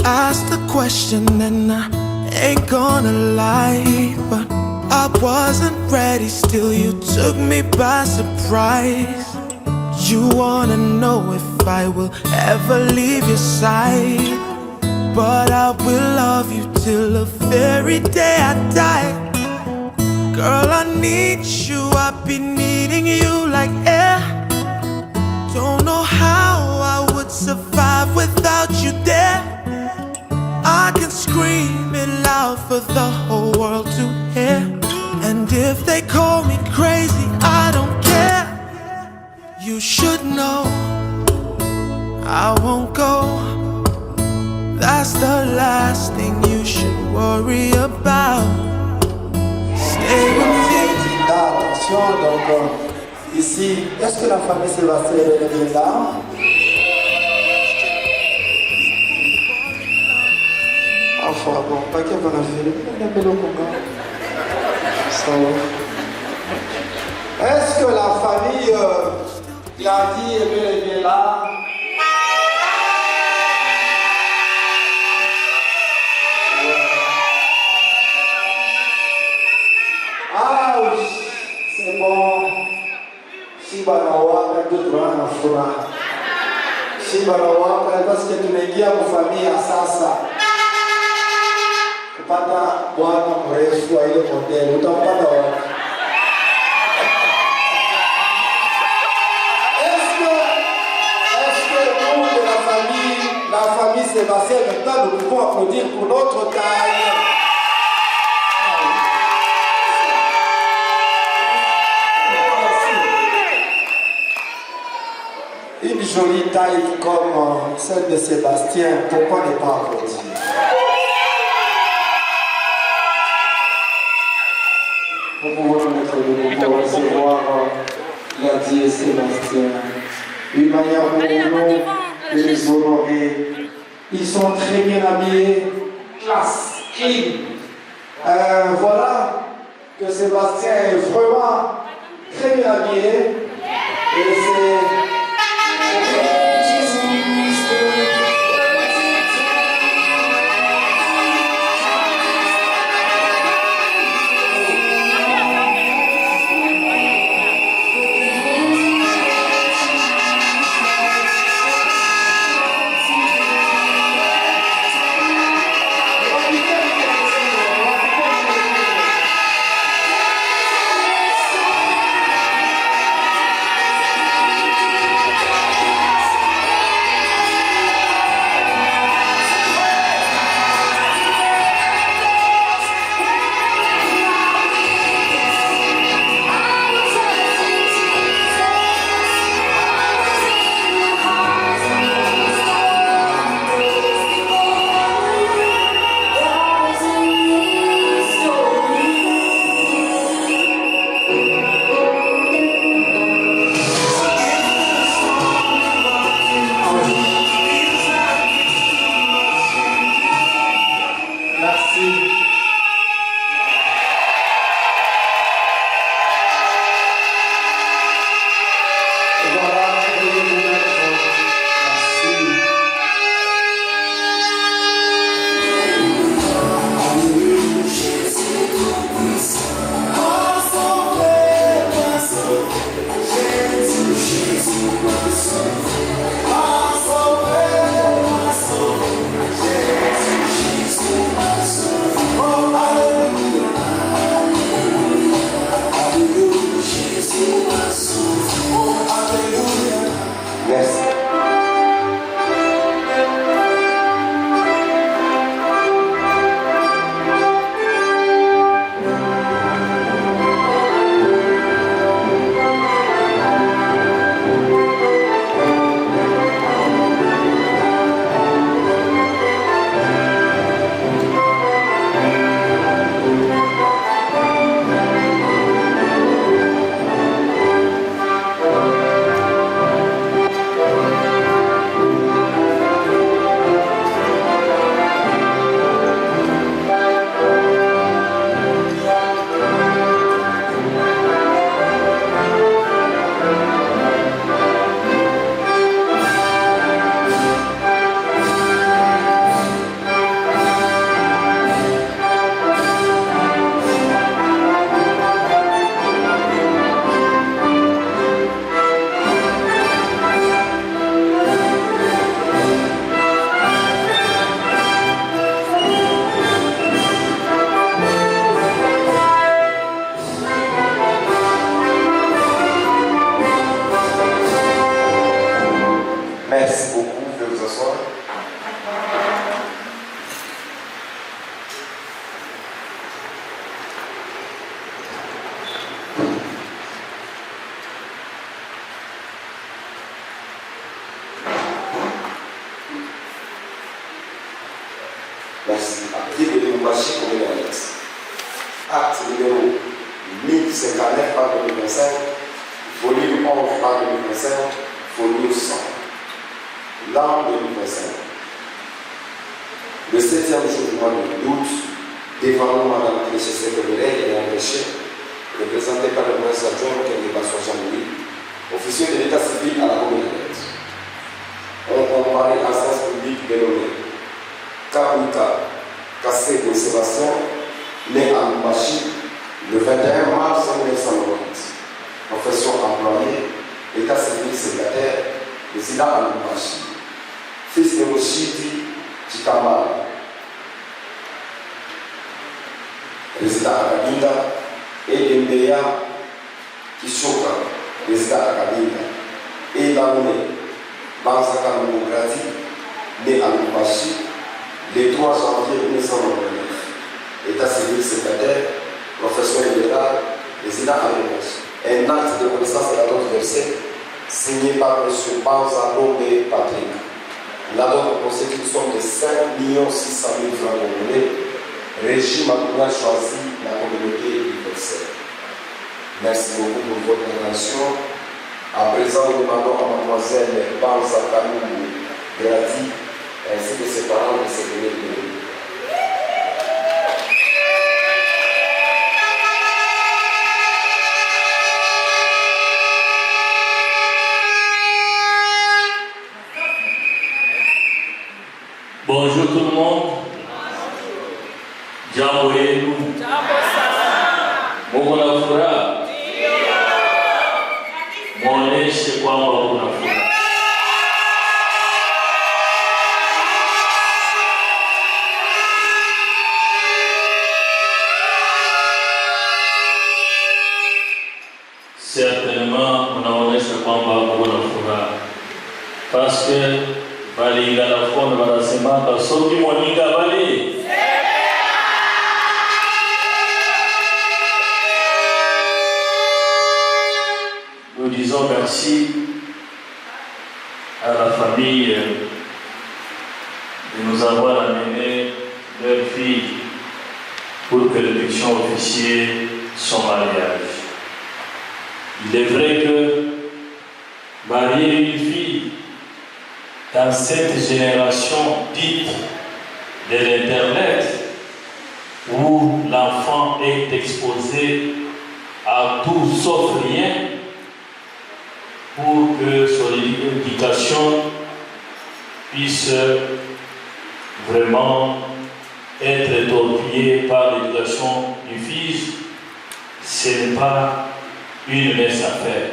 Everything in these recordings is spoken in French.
asked the question and I ain't gonna lie, but I wasn't ready, still you took me by surprise. You wanna know if I will ever leave your side, but I will love you till the very day I die. Girl, I need you, I've been needing you like air. Don't know how I would survive without you there. I can scream it loud for the whole world to hear, and if they call me crazy, I don't care. You should know I won't go. That's the last thing you should worry about. Stay with me. Attention, donc ici, est-ce que la famille Sébastien est là? Enfin bon, pas qu'il va la faire. Est-ce que la famille Gladys est bien là? Ah oui, c'est bon. Si banawa, quand tu vas en fura. Si banawa, parce que tu m'as dit à ma famille à Sasa. Pada bwana mrefu wa ile modeli utampata wapi? Est-ce que nous de la famille Sébastien, maintenant nous pouvons applaudir pour notre taille? Une jolie taille comme celle de Sébastien, pourquoi ne pas applaudir? Nous pouvons mettre le pour recevoir Gladys et Sébastien. Une manière pour nous de les honorer. Ils sont très bien habillés, classe, clean. Voilà que Sébastien est vraiment très bien habillé. Et c'est... Lubumbashi comme une annexe. Acte numéro 1059 par 2025, volume 11 par 2025, volume 100. L'an 2025. Le 7e jour du mois d'août, devant nous, Mme Cléchesse Kebele et un péché, représenté par le prince adjoint Kendeba Jean-Louis, officier de l'état civil à la commune de Net. On comparait à sens public dénommé Kabuka Kasseko Sébastien, né à Lubumbashi le 21 mars 1990. Profession employée, état civil célibataire, résident à Lubumbashi. Fils de Moshiti Chikambala, résident à Kabinda, et Mbeya Kishoka, résident à Kabinda, et Laoune Banzaka Mugati, né à Lubumbashi, le 3 janvier 1999. État civil célibataire, profession libérale, résident à Lubumbashi. Un acte de connaissance de la dot versée, signé par M. Banza Lombe Patrick. La dot constitue une somme de 5 600 000 francs congolais, régime a choisi la communauté universelle. Merci beaucoup pour votre attention. À présent, nous demandons à mademoiselle Banza Kalou Grati ainsi que ses parents de se donner de nous. Bonjour tout le monde. Jambo yenu. Mungu na furaha. Muoneshe kwamba kuna furaha. Certainement, munaonesha kwamba kuna furaha. Parce que balinga la fond banasemaka soki moninga bali nous disons merci à la famille de nous avoir amené leur fille pour que nous puissions officier son mariage. Il est vrai que marier une fille dans cette génération dite de l'Internet, où l'enfant est exposé à tout sauf rien, pour que son éducation puisse vraiment être torpillée par l'éducation du fils, ce n'est pas une mince affaire.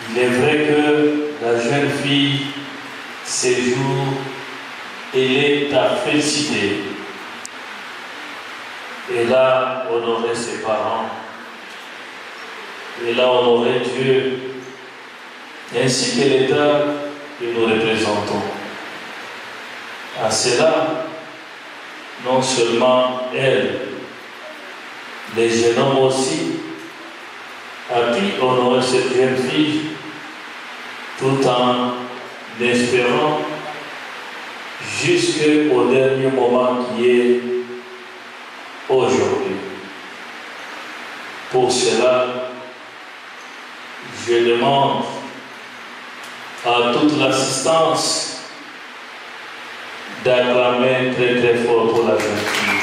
Il est vrai que la jeune fille, ces jours, elle est à féliciter. Elle a honoré ses parents. Elle a honoré Dieu, ainsi que l'État que nous représentons. À cela, non seulement elle, les jeunes hommes aussi, à qui honorer cette jeune fille, tout en espérant jusqu'au dernier moment qui est aujourd'hui. Pour cela, je demande à toute l'assistance d'acclamer très très fort pour la jeune fille.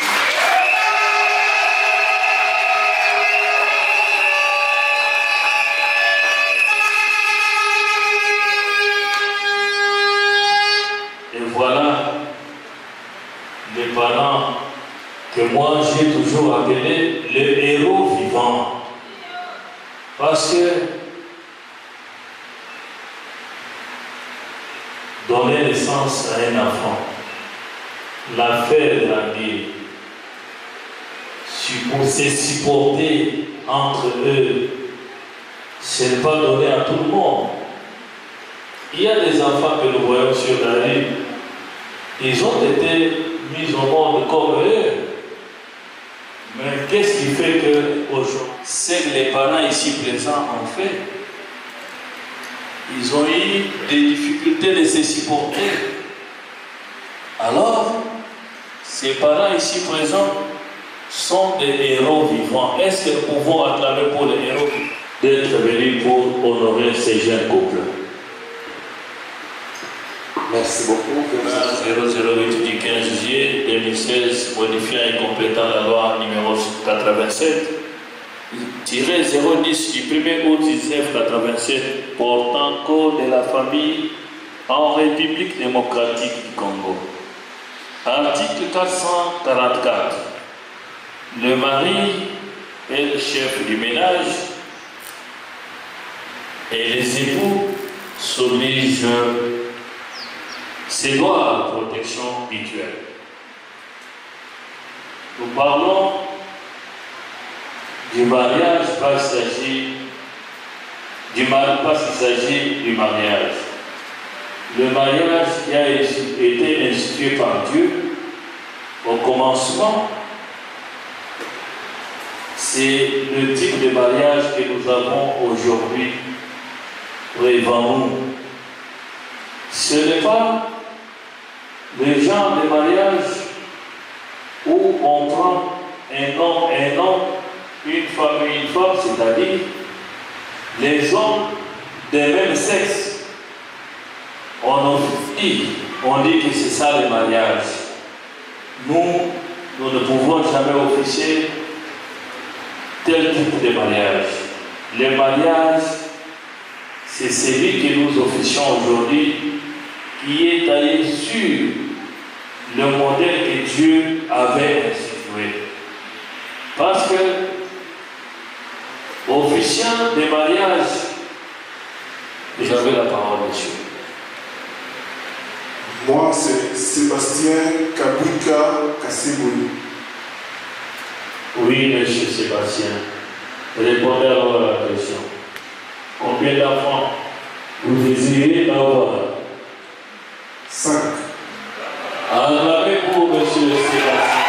Voilà les parents que moi j'ai toujours appelés les héros vivants. Parce que donner naissance à un enfant, la faire grandir, se supporter entre eux, ce n'est pas donné à tout le monde. Il y a des enfants que nous voyons sur la rue. Ils ont été mis au monde comme eux. Mais qu'est-ce qui fait qu'aujourd'hui, c'est que les parents ici présents ont fait? Ils ont eu des difficultés de se supporter. Alors, ces parents ici présents sont des héros vivants. Est-ce que nous pouvons acclamer pour les héros d'être venus pour honorer ces jeunes couples? Merci beaucoup. 008 du 15 juillet 2016, modifiant et complétant la loi numéro 87, tiré 010 du 1er août 1987, portant code de la famille en République démocratique du Congo. Article 444. Le mari est le chef du ménage et les époux s'obligent ses droits à la protection mutuelle. Nous parlons du mariage, pas s'agit du mariage. Le mariage qui a été institué par Dieu au commencement, c'est le type de mariage que nous avons aujourd'hui devant nous. Ce n'est pas le genre de mariage où on prend un homme, une femme, c'est-à-dire les hommes de même sexe. On dit que c'est ça le mariage. Nous ne pouvons jamais officier tel type de mariage. Le mariage, c'est celui que nous officions aujourd'hui, qui est taillé sur le modèle que Dieu avait institué. Parce que, officiant des mariages, vous avez la parole, monsieur. Moi, c'est Sébastien Kabuka Kassebouli. Oui, monsieur Sébastien. Répondez alors à la question. Combien d'enfants vous désirez avoir? 5. Acclamez pour monsieur Sébastien.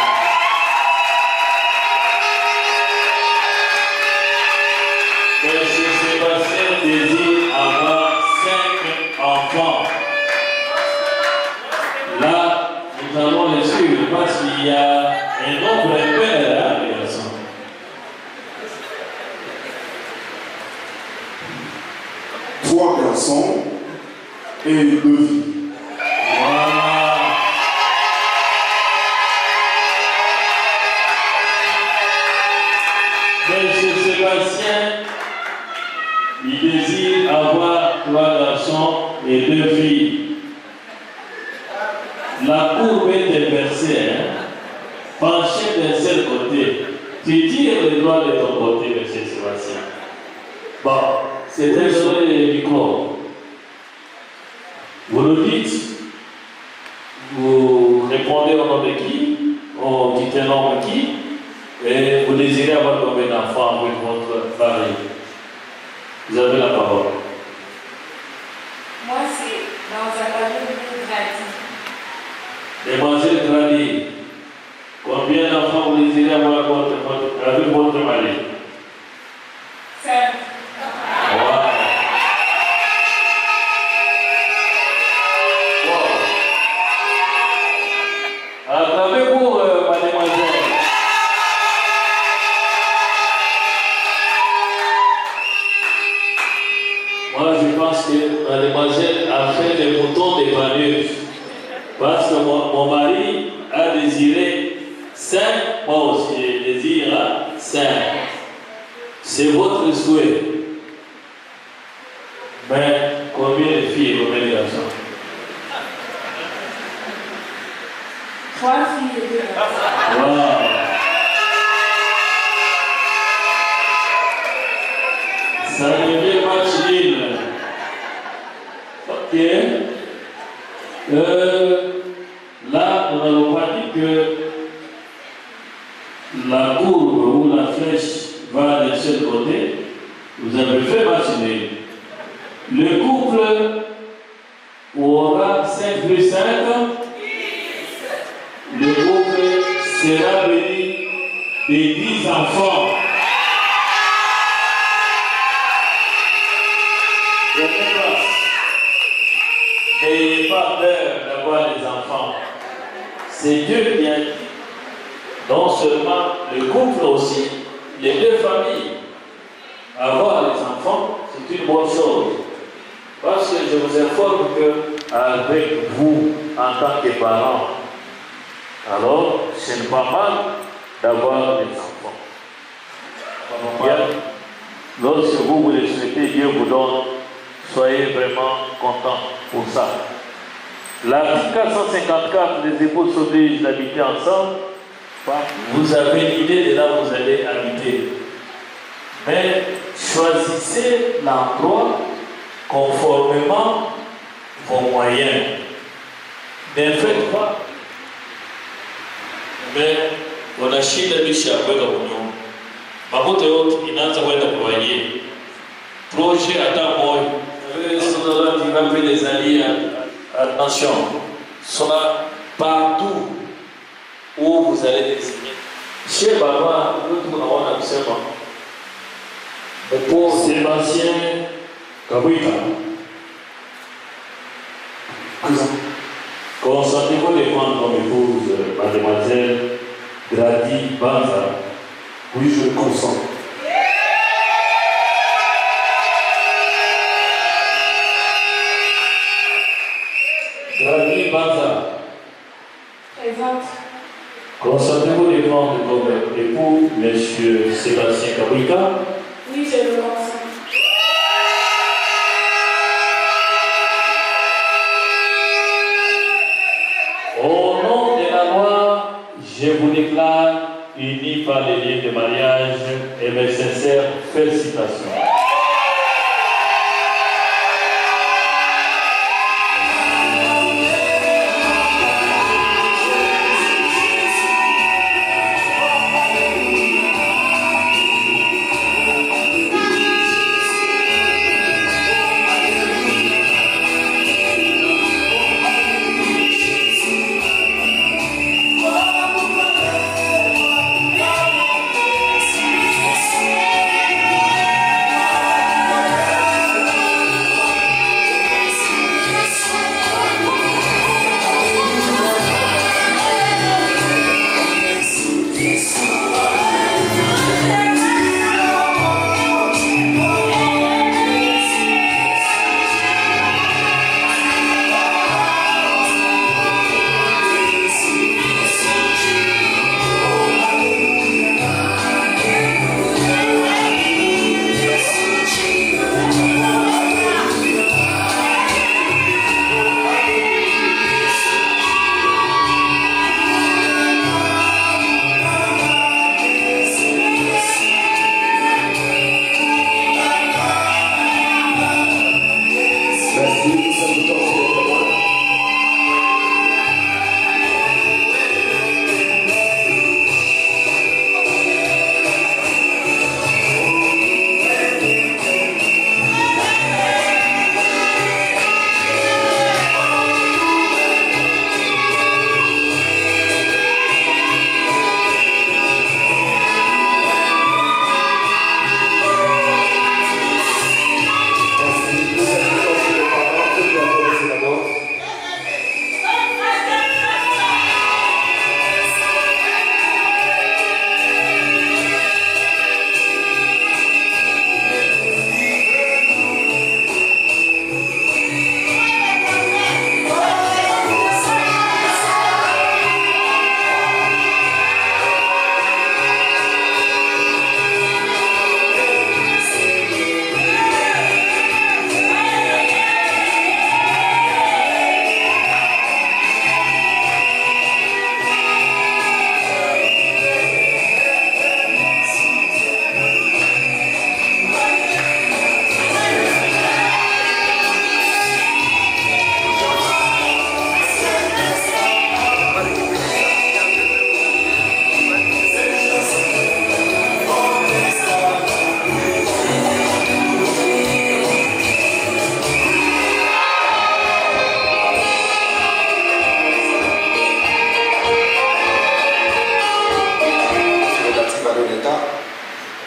Monsieur Sébastien désire avoir 5 enfants. Là, nous allons le suivre parce qu'il y a un nombre père de garçons. 3 garçons et 2 filles. Voilà. Monsieur Sébastien, il désire avoir 3 garçons et 2 filles. La courbe est inversée, penchée d'un seul côté. Tu tires le doigt de ton côté, monsieur Sébastien. Bon, c'est un soleil du corps. Vous le dites, vous répondez au nom de qui, au dit un nom de qui, et vous désirez avoir combien d'enfants avec votre mari. Vous avez la parole. Moi, c'est dans un royaume de Grady. Demoiselle Grady, combien d'enfants vous désirez avoir avec votre mari? 5. Wow. Acclamez pour mademoiselle. Moi, je pense que mademoiselle a fait des moutons des vaneuses. Parce que mon mari a désiré 5, moi aussi je désire 5. C'est votre souhait. Mais combien de filles et combien de garçons? 3 filles et 2 garçons. Wow. Ça devient match nul. Ok. Là, nous n'avons pas dit que la courbe ou la flèche va d'un seul côté. Vous avez fait match nul. Le couple aura 5 plus 5. Le couple sera béni de 10 enfants. N'ayez pas peur d'avoir des enfants. C'est Dieu qui a dit Non seulement le couple aussi, les deux familles. Avoir les enfants, c'est une bonne chose. Parce que je vous informe qu'avec vous, en tant que parents, alors c'est pas mal d'avoir des enfants. Bien, lorsque vous le souhaitez, Dieu vous donne, soyez vraiment contents pour ça. L'article 454, les époux s'obligent d'habiter ensemble. Vous avez l'idée de là où vous allez habiter. Mais choisissez l'endroit conformément vos moyens. Ne faites pas. Mais on a shida bishi ya kwenda kunyumba. Makuta yote inaanza kwenda kuwaye. Projet hata moyo. Cela qui va les alliés. Attention, soit partout où vous allez désigner. Chez Baba, nous avons un observateur. Pour Sébastien Kabouika. Consentez-vous de prendre comme épouse mademoiselle Grady Banza? Oui, je consens. Grady Banza. Présente. Consentez-vous de prendre comme époux monsieur Sébastien Kabouika? Oui, je le consens. Au nom de la loi, je vous déclare unis par les liens de mariage et mes sincères félicitations.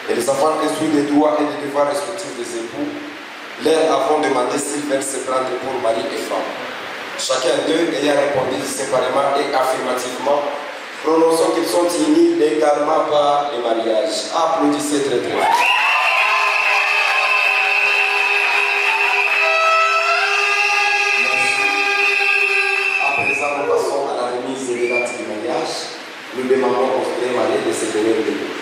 Et les enfants instruits des droits et des devoirs respectifs des époux, leur avons demandé s'ils veulent se prendre pour mari et femme. Chacun d'eux ayant répondu séparément et affirmativement, Prononçons qu'ils sont unis légalement par le mariage. Applaudissez très très fort. À présent, nous passons à la remise des dates du mariage. Nous demandons au frère marié de se tenir debout.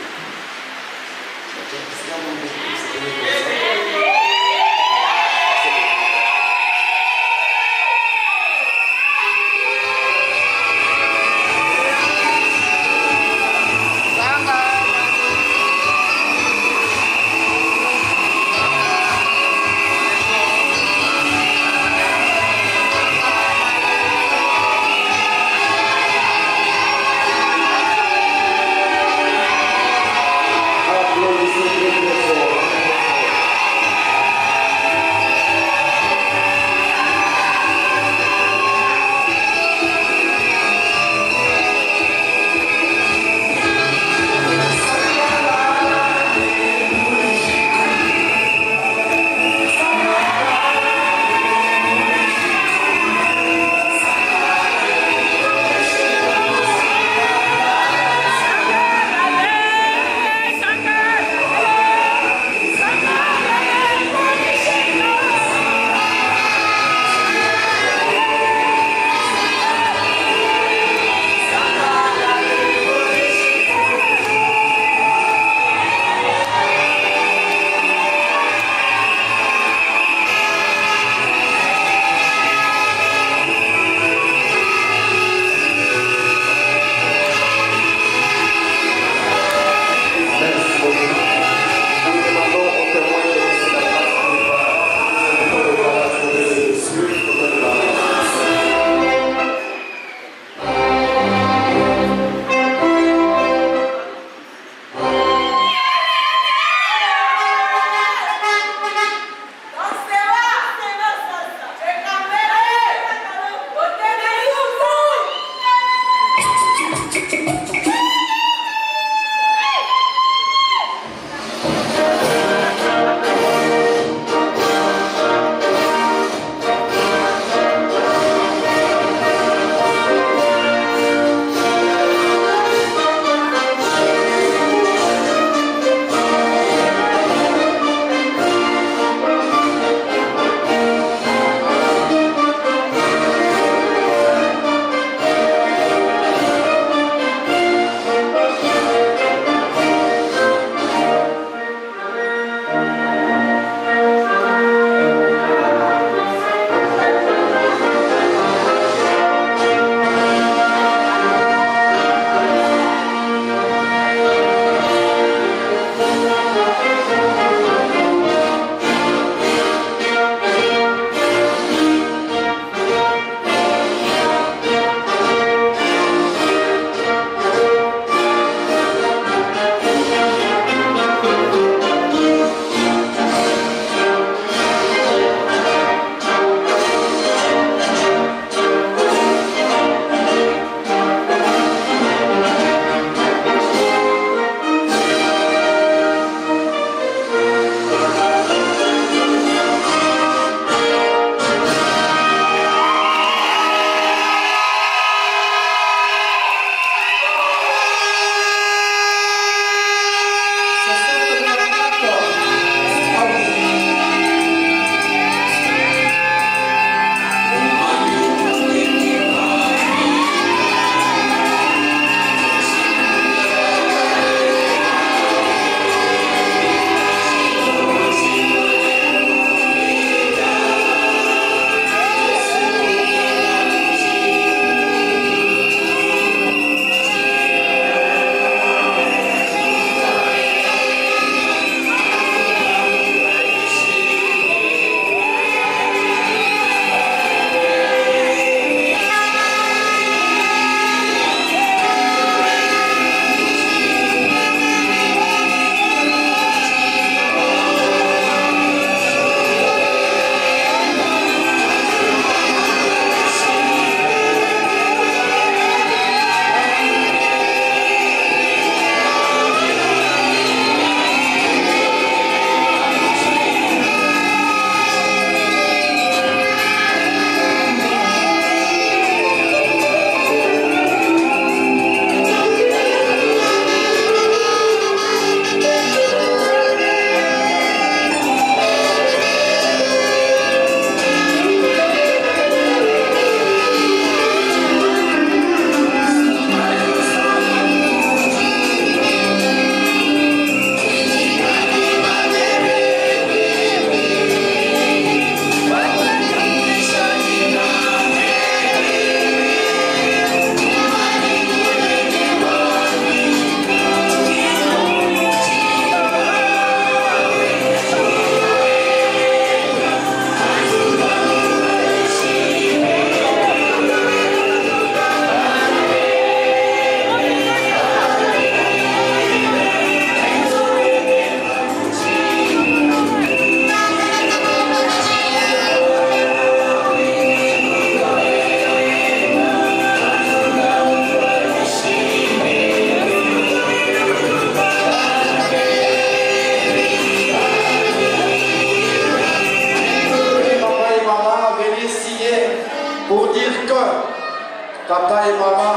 Papa et maman,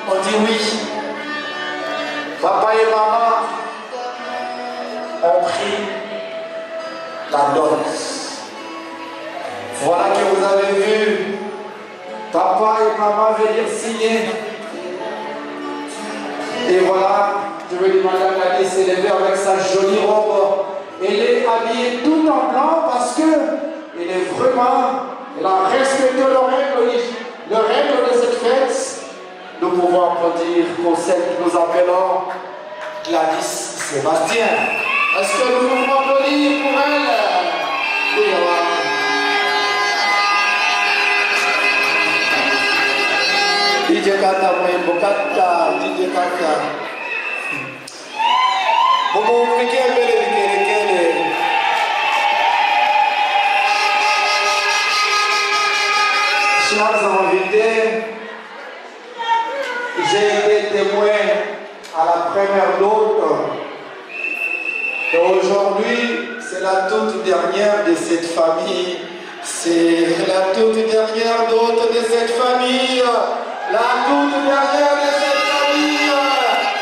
on dit oui. Papa et maman ont pris la dot. Voilà que vous avez vu. Papa et maman venir signer. Et voilà, je veux demander à Gladys s'est levée avec sa jolie robe. Elle est habillée tout en blanc parce que elle est vraiment, elle a respecté le règle de cette fête. Nous pouvons applaudir pour celle que nous appelons Gladys Sébastien. Est-ce que nous pouvons applaudir pour elle? Oui, DJ Kata, Bokata, DJ Kata. Bobo, chers invités, j'ai été témoin à la première dot. Et aujourd'hui, c'est la toute dernière de cette famille. C'est la toute dernière dot de cette famille. La toute dernière de cette famille.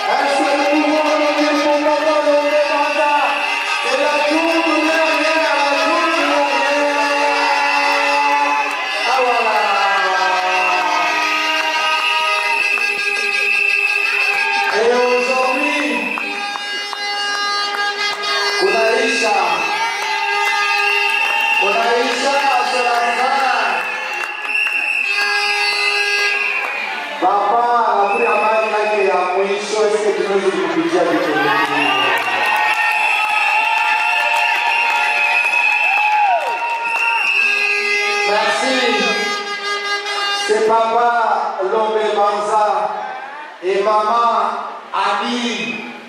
Est-ce que nous pouvons nous dire pour Papa Lombe Banza? C'est la toute dernière, la toute dernière. Ah voilà. Et aujourd'hui, Kunaisha, c'est la fin. Papa, la première main qui a moïse, est-ce que tu veux nous dire avec toi? Merci. C'est Papa Lombe Banza et Maman Annie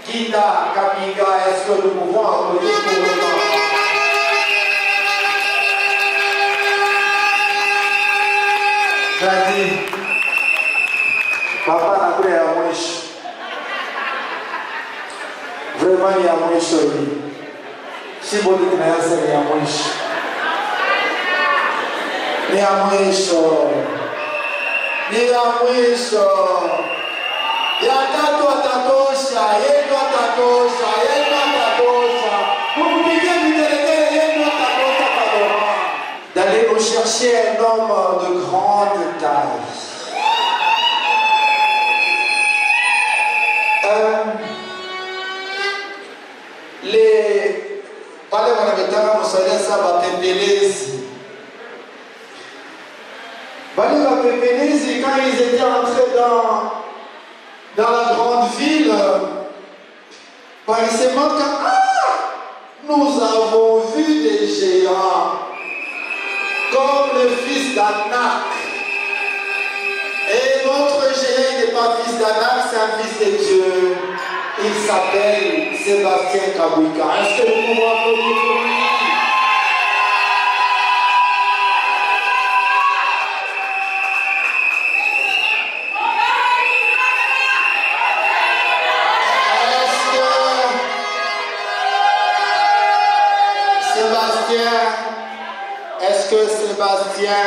Gita Kapinga. Est-ce que nous pouvons applaudir pour eux? Merci. Papa n'a pris à Mouiche. Vraiment, il y a Mouiche. Si vous dites que c'est il y a Mouiche. Il y a Mouiche. Il y a Mouiche. Il y a Tato Tatosha. Il y a Tatosha. Il y a Tatosha. Vous pouvez bien lui déléguer. Il y a Tatosha. D'aller nous chercher un homme de grande taille. Les pale wanametaka kusaidia saba pembelezi. Bale la pembelezi, quand ils étaient entrés dans la grande ville, paraissement que nous avons vu des géants comme le fils d'Anak. Et notre géant n'est pas fils d'Anak, c'est un fils de Dieu. Il s'appelle Sébastien Kabouika. Est-ce que nous pouvons applaudir pour lui? Est-ce que Sébastien,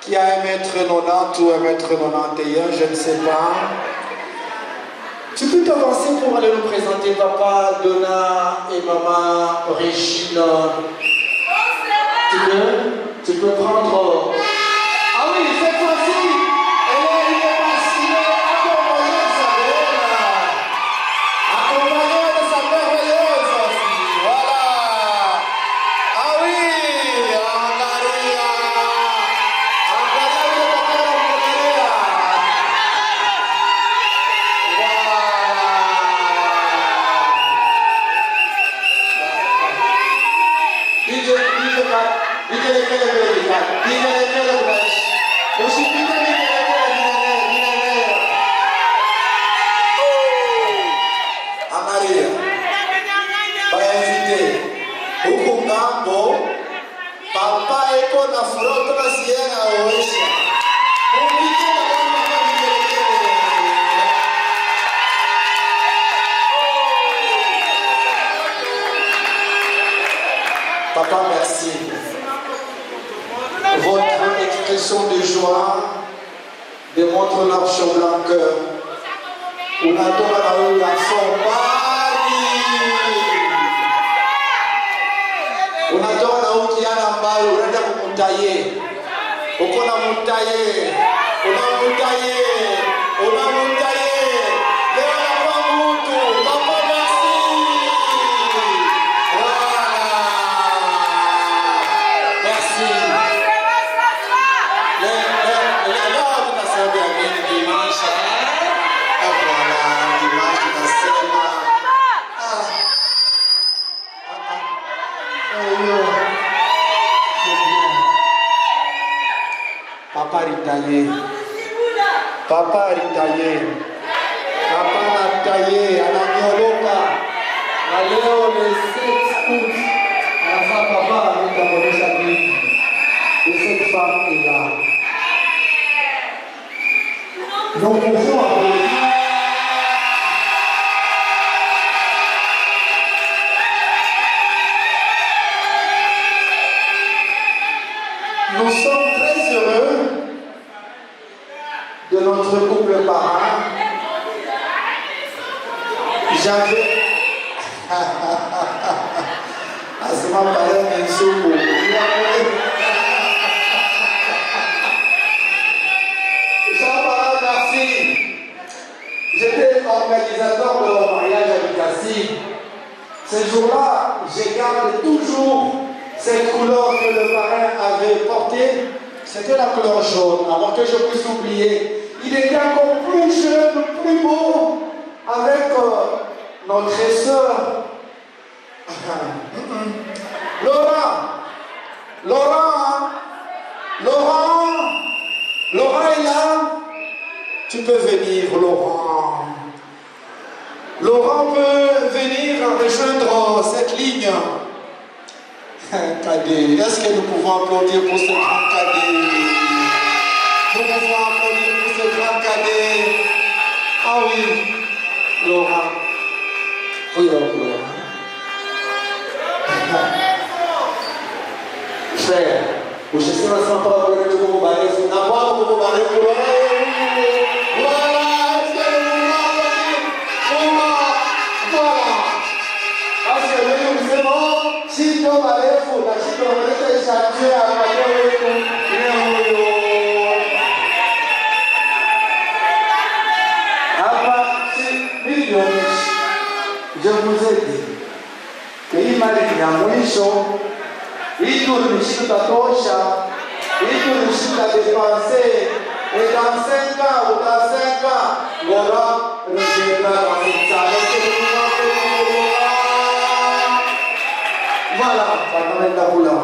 qui a 1m90 ou 1m91, je ne sais pas, tu peux t'avancer pour aller nous présenter Papa, Donna et Maman Régine. Tu peux prendre... Ah oui, cette fois-ci, elle est accompagnée de sa merveilleuse fille. Voilà. Ah oui, Angaria. Papa eko na froto na siena oesha. Papa, merci. Votre expression de joie démontre l'option blanc cœur. On a dans le garçon Mari. On a dans le Kiana Mari, on a dans le taillé. On a mon taillé. On a mon taillé. On a mon taillé. Papa ritaillé. Papa ritaillé. Papa n'a taillé à la Nyoloka. À Léo le 7 août. À la fin, papa a abonné sa vie. Et cette femme est là. Nous pouvons applaudir. Nous sommes très heureux de notre couple parent. J'avais. À ce moment-là, il y a un soupe. Jean-Paul, merci. J'étais organisateur de leur mariage avec Cassie. Ce jour-là, je garde toujours cette couleur que le parrain avait portée. C'était la couleur jaune, avant que je puisse oublier. Il était encore plus jeune, plus beau, avec notre sœur. Laurent est là. Tu peux venir, Laurent. Laurent peut venir rejoindre cette ligne. Cadet, est-ce que nous pouvons applaudir pour ce grand cadet? Nous pouvons applaudir pour ce grand cadet. Ah oui, Laurent. Oui, Laurent. Frère, je sais pas si on peut appeler le nouveau balai. On n'a pas le nouveau balai pour Laurent. Voilà, est-ce que nous pouvons applaudir? Voilà. Parce que nous, c'est bon. Si tu vas aller fou, si tu vas aller changer à la je vous ai dit que il m'a dit à mwisho, il tulimshika tosha, il tulimshika dépenser, et dans 5 ans ou dans 5 ans, Laurent reviendra dans cette salle. Voilà, Papa Ndaboula.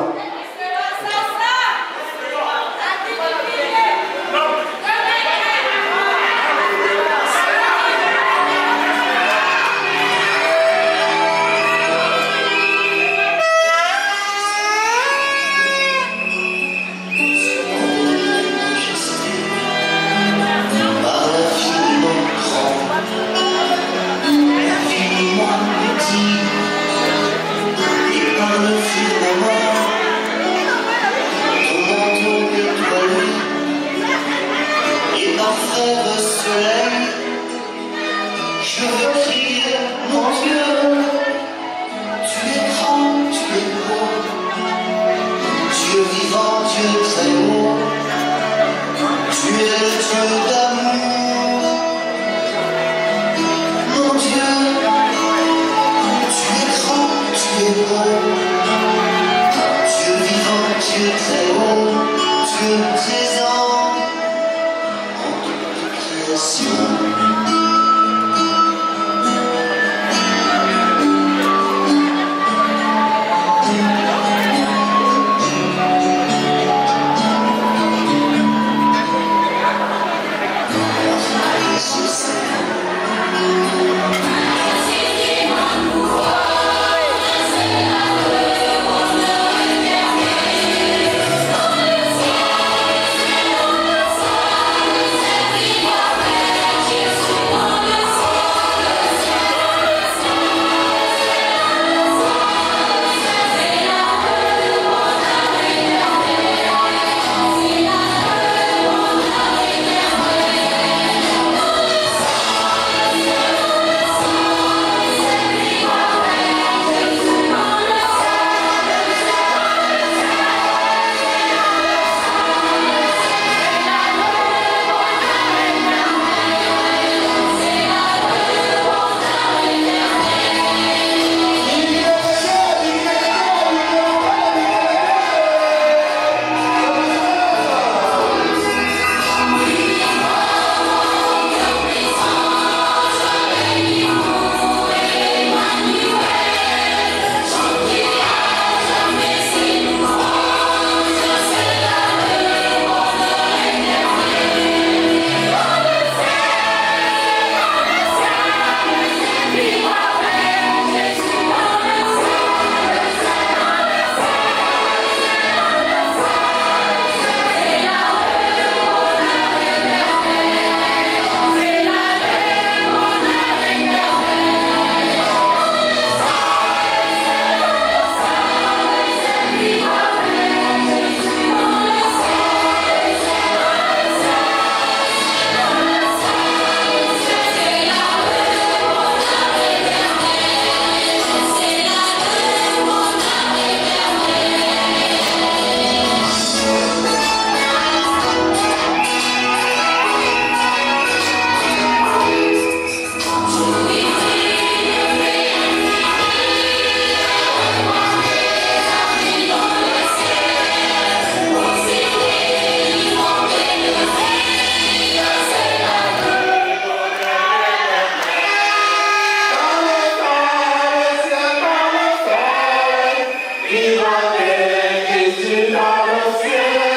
suis dans le ciel.